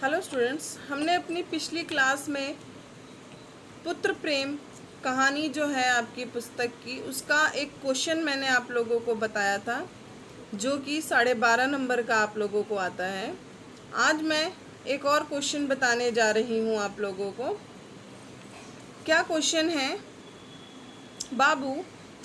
Hello students, हमने अपनी पिछली क्लास में पुत्र प्रेम कहानी जो है आपकी पुस्तक की, उसका एक क्वेश्चन मैंने आप लोगों को बताया था जो कि 12.5 नंबर का आप लोगों को आता है। आज मैं एक और क्वेश्चन बताने जा रही हूँ आप लोगों को। क्या क्वेश्चन है? बाबू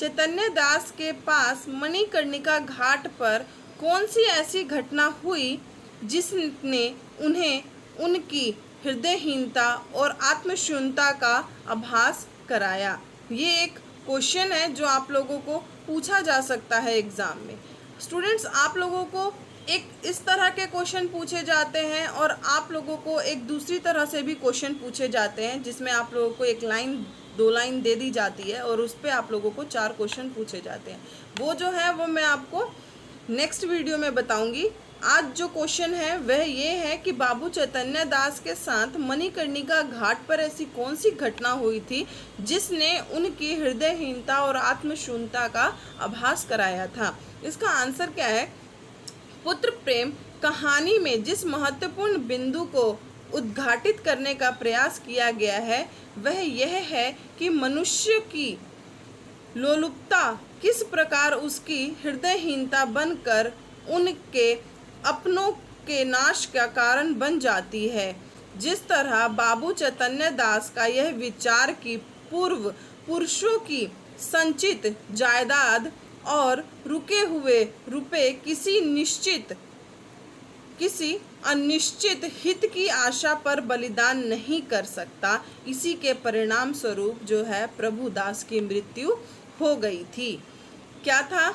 चैतन्य दास के पास मणिकर्णिका घाट पर कौन सी ऐसी घटना हुई जिसने उन्हें उनकी हृदयहीनता और आत्मशून्यता का आभास कराया? ये एक क्वेश्चन है जो आप लोगों को पूछा जा सकता है एग्ज़ाम में। स्टूडेंट्स, आप लोगों को एक इस तरह के क्वेश्चन पूछे जाते हैं और आप लोगों को एक दूसरी तरह से भी क्वेश्चन पूछे जाते हैं जिसमें आप लोगों को एक लाइन 2 लाइन दे दी जाती है और उस पर आप लोगों को 4 क्वेश्चन पूछे जाते हैं। वो जो है वो मैं आपको नेक्स्ट वीडियो में बताऊंगी। आज जो क्वेश्चन है वह ये है कि बाबू चैतन्य दास के साथ मणिकर्णिका घाट पर ऐसी कौन सी घटना हुई थी जिसने उनकी हृदयहीनता और आत्मशून्यता का आभास कराया था। इसका आंसर क्या है? पुत्र प्रेम कहानी में जिस महत्वपूर्ण बिंदु को उद्घाटित करने का प्रयास किया गया है वह यह है कि मनुष्य की लोलुपता किस प्रकार उसकी हृदयहीनता बनकर उनके अपनों के नाश का कारण बन जाती है। जिस तरह बाबू चैतन्य दास का यह विचार कि पूर्व पुरुषों की संचित जायदाद और रुके हुए रुपए किसी अनिश्चित हित की आशा पर बलिदान नहीं कर सकता, इसी के परिणाम स्वरूप जो है प्रभुदास की मृत्यु हो गई थी। क्या था?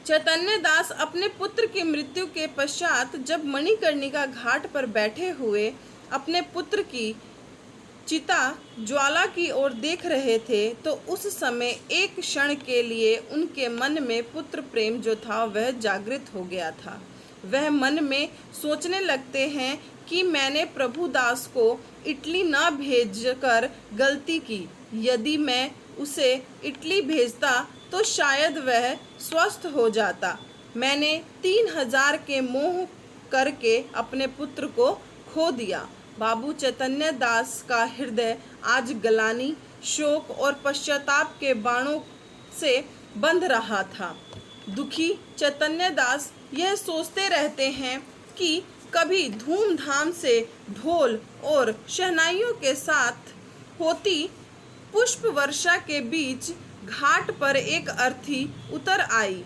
चैतन्य दास अपने पुत्र की मृत्यु के पश्चात जब मणिकर्णिका घाट पर बैठे हुए अपने पुत्र की चिता ज्वाला की ओर देख रहे थे तो उस समय एक क्षण के लिए उनके मन में पुत्र प्रेम जो था वह जागृत हो गया था। वह मन में सोचने लगते हैं कि मैंने प्रभुदास को इटली न भेजकर गलती की। यदि मैं उसे इटली भेजता तो शायद वह स्वस्थ हो जाता। मैंने 3000 के मोह करके अपने पुत्र को खो दिया। बाबू चैतन्य दास का हृदय आज ग्लानि, शोक और पश्चाताप के बाणों से बंध रहा था। दुखी चैतन्य दास यह सोचते रहते हैं कि कभी धूमधाम से ढोल और शहनाइयों के साथ होती पुष्प वर्षा के बीच घाट पर एक अर्थी उतर आई।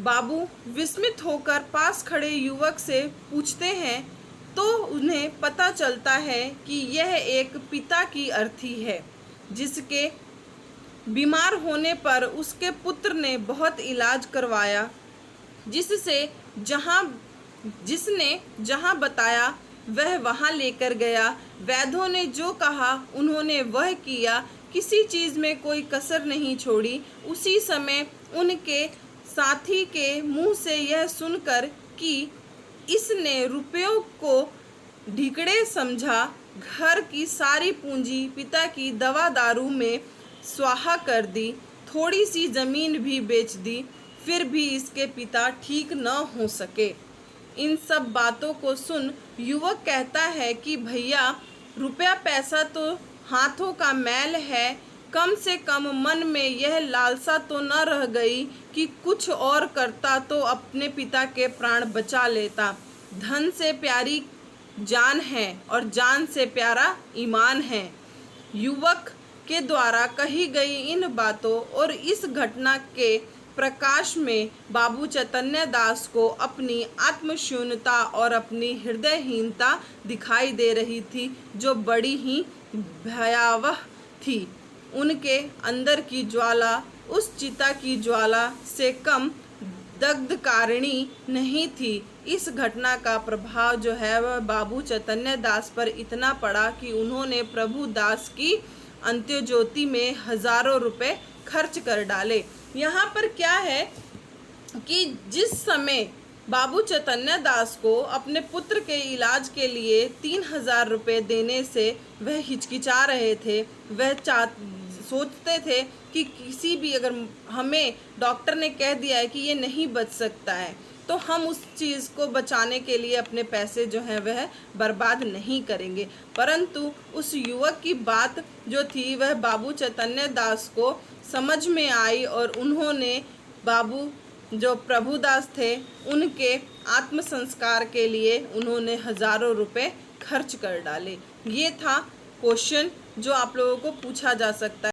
बाबू विस्मित होकर पास खड़े युवक से पूछते हैं तो उन्हें पता चलता है कि यह एक पिता की अर्थी है जिसके बीमार होने पर उसके पुत्र ने बहुत इलाज करवाया, जिसने जहाँ बताया वह वहाँ लेकर गया। वैद्यों ने जो कहा उन्होंने वह किया, किसी चीज़ में कोई कसर नहीं छोड़ी। उसी समय उनके साथी के मुंह से यह सुनकर कि इसने रुपयों को ढिकड़े समझा, घर की सारी पूंजी पिता की दवा दारू में स्वाहा कर दी, थोड़ी सी ज़मीन भी बेच दी, फिर भी इसके पिता ठीक न हो सके। इन सब बातों को सुन युवक कहता है कि भैया, रुपया पैसा तो हाथों का मैल है, कम से कम मन में यह लालसा तो न रह गई कि कुछ और करता तो अपने पिता के प्राण बचा लेता। धन से प्यारी जान है और जान से प्यारा ईमान है। युवक के द्वारा कही गई इन बातों और इस घटना के प्रकाश में बाबू चैतन्य दास को अपनी आत्मशून्यता और अपनी हृदयहीनता दिखाई दे रही थी जो बड़ी ही भयावह थी। उनके अंदर की ज्वाला उस चिता की ज्वाला से कम दग्धकारिणी नहीं थी। इस घटना का प्रभाव जो है वह बाबू चैतन्य दास पर इतना पड़ा कि उन्होंने प्रभु दास की अंत्यज्योति में हजारों रुपए खर्च कर डाले। यहाँ पर क्या है कि जिस समय बाबू चैतन्य दास को अपने पुत्र के इलाज के लिए 3000 रुपये देने से वह हिचकिचा रहे थे, वह सोचते थे कि किसी भी, अगर हमें डॉक्टर ने कह दिया है कि ये नहीं बच सकता है तो हम उस चीज़ को बचाने के लिए अपने पैसे जो हैं वह बर्बाद नहीं करेंगे। परंतु उस युवक की बात जो थी वह बाबू चैतन्य दास को समझ में आई और उन्होंने बाबू जो प्रभुदास थे उनके आत्म संस्कार के लिए उन्होंने हज़ारों रुपए खर्च कर डाले। ये था क्वेश्चन जो आप लोगों को पूछा जा सकता है।